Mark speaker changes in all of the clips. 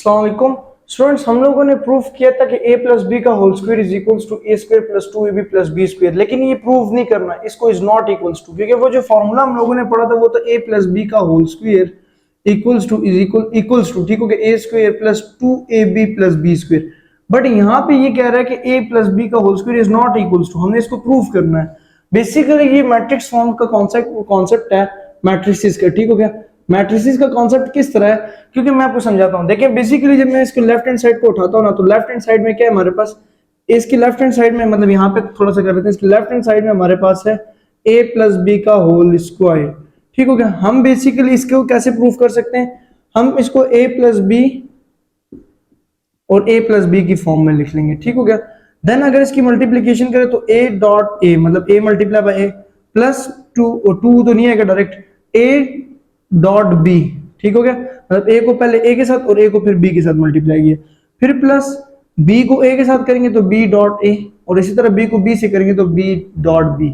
Speaker 1: अस्सलाम वालेकुम स्टूडेंट्स, हम लोगों ने प्रूफ किया था कि a प्लस बी का whole square is equals to a square plus 2ab plus b square, लेकिन ये प्रूव नहीं करना, इसको इज नॉट इक्वल्स टू, क्योंकि वो जो फॉर्मूला हम लोगों ने पढ़ा था वो तो a प्लस बी का whole square equals to is equals to, ठीक हो गया, a square plus 2ab plus b square. But यहाँ पे ये कह रहा है कि a प्लस बी का whole square is not equals to, हमने इसको प्रूव करना है। बेसिकली ये मैट्रिक्स फॉर्म का कॉन्सेप्ट है मैट्रिसेस का, ठीक हो गया। मैट्रिसेस का कॉन्सेप्ट किस तरह है, क्योंकि मैं आपको समझाता हूं। देखिए बेसिकली जब मैं इसको लेफ्ट हैंड साइड को उठाता हूं ना, तो लेफ्ट हैंड साइड में क्या है हमारे पास, इसकी लेफ्ट हैंड साइड में, मतलब यहाँ पे थोड़ा सा कर लेते हैं, इसकी लेफ्ट हैंड साइड में हमारे पास है a प्लस बी का होल स्क्वायर, ठीक हो गया। हम बेसिकली इसको कैसे प्रूफ कर सकते हैं, हम इसको a प्लस बी और a प्लस बी की फॉर्म में लिख लेंगे, ठीक हो गया। देन अगर इसकी मल्टीप्लीकेशन करें तो a डॉट a मतलब a multiply by a plus 2, और 2 तो नहीं आएगा डायरेक्ट, a डॉट बी, ठीक हो गया। मतलब a को पहले a के साथ और a को फिर b के साथ मल्टीप्लाई किया, फिर प्लस b को a के साथ करेंगे तो b डॉट a, और इसी तरह b को b से करेंगे तो b डॉट b।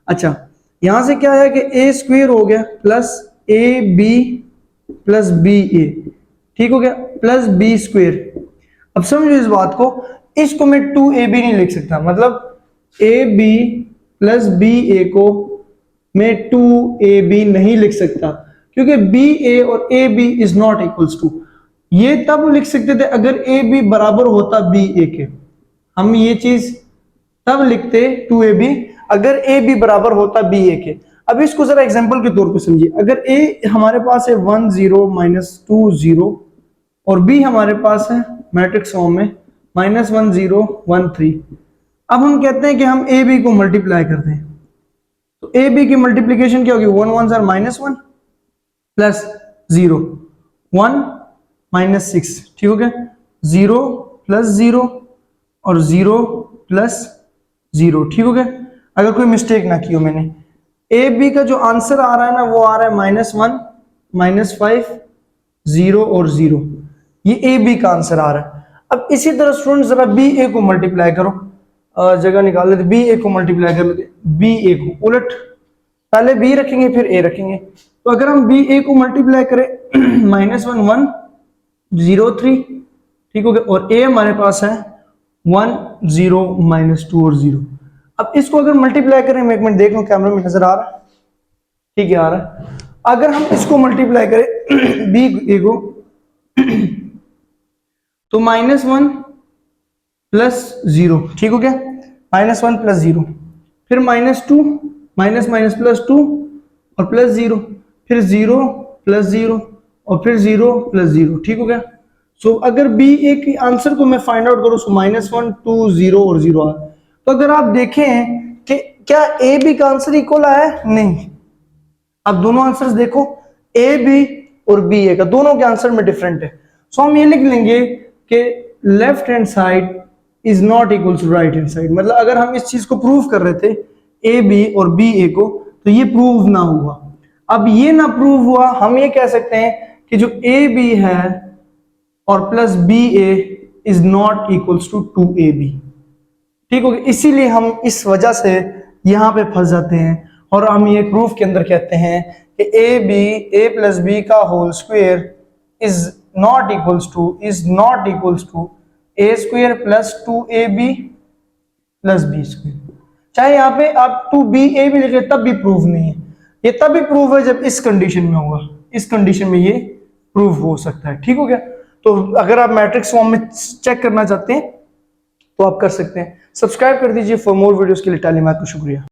Speaker 1: अच्छा, यहां से क्या है कि a स्क्वायर हो गया plus a b plus b a, ठीक हो गया, प्लस b स्क्वायर। अब समझो इस बात को, इसको मैं 2ab नहीं लिख सकता, मतलब ab प्लस ba को मैं 2ab नहीं लिख सकता, क्योंकि ba और ab is not equals to. ये तब लिख सकते थे अगर ab बराबर होता ba के, हम ये चीज तब लिखते 2ab अगर ab बराबर होता ba के। अब इसको जरा एग्जांपल के तौर पे समझिए, अगर a हमारे पास है 1 0 माइनस 2 0 और b हमारे पास है मैट्रिक्स फॉर्म में माइनस 1 0 1 3। अब हम कहते हैं कि हम ab को मल्टीप्लाई करते हैं, तो ab की मल्टीप्लीकेशन क्या होगी, 1 1 are माइनस 1 प्लस 0 1 माइनस 6, ठीक हो गया, 0 प्लस 0 और 0 प्लस 0, ठीक हो गया। अगर कोई मिस्टेक ना की हो मैंने, ए बी का जो आंसर आ रहा है ना वो आ रहा है -1 -5 0 और 0, ये ए बी का आंसर आ रहा है। अब इसी तरह स्टूडेंट जरा बी ए को मल्टीप्लाई करो, जगह निकाल लेते, बी ए को मल्टीप्लाई कर लेते, बी ए को उलट, पहले बी रखेंगे फिर ए रखेंगे। तो अगर हम बी ए को मल्टीप्लाई करें -1 1 0 3, ठीक हो गया, और ए हमारे पास है 1 0 -2 और 0। अब इसको अगर मल्टीप्लाई करें, मैं एक मिनट देख लूं कैमरा में नजर आ रहा है, ठीक है आ रहा है। अगर हम इसको मल्टीप्लाई करें बी ए को तो -1 प्लस 0, ठीक हो गया, -1 प्लस 0, फिर -2 माइनस माइनस प्लस 2 और प्लस 0, फिर 0 प्लस 0 और फिर 0 प्लस 0, ठीक हो गया। सो अगर बी ए के आंसर को मैं फाइंड आउट करूं, सो -1 2 0 और 0 आया। तो अगर आप देखें कि क्या ए बी का आंसर इक्वल आया है, नहीं। अब दोनों आंसर्स देखो, ए बी और बी ए का दोनों के आंसर में डिफरेंट है। सो हम ये लिख लेंगे कि left hand side is not equal to right hand side. मतलब अगर हम इस चीज को प्रूव कर रहे थे ए बी और बी ए को, तो ये प्रूव ना हुआ। अब ये ना प्रूव हुआ, हम ये कह सकते हैं कि जो ए बी है और plus B A is not equals to 2ab, ठीक हो गया। इसीलिए हम इस वजह से यहां पे फंस जाते हैं और हम ये प्रूफ के अंदर कहते हैं कि ए प्लस बी का whole square is not equals to A square plus 2ab plus B square. चाहे यहाँ पे आप 2ba भी लिखे तब भी प्रूफ नहीं है, ये तब भी प्रूफ है जब इस कंडीशन में होगा, इस कंडीशन में ये प्रूफ हो सकता है, ठीक हो गया। तो अगर आप मैट्रिक्स फॉर्म में चेक करना चाहते हैं तो आप कर सकते हैं। सब्सक्राइब कर दीजिए फॉर मोर वीडियोस के लिए। तालीमात को शुक्रिया।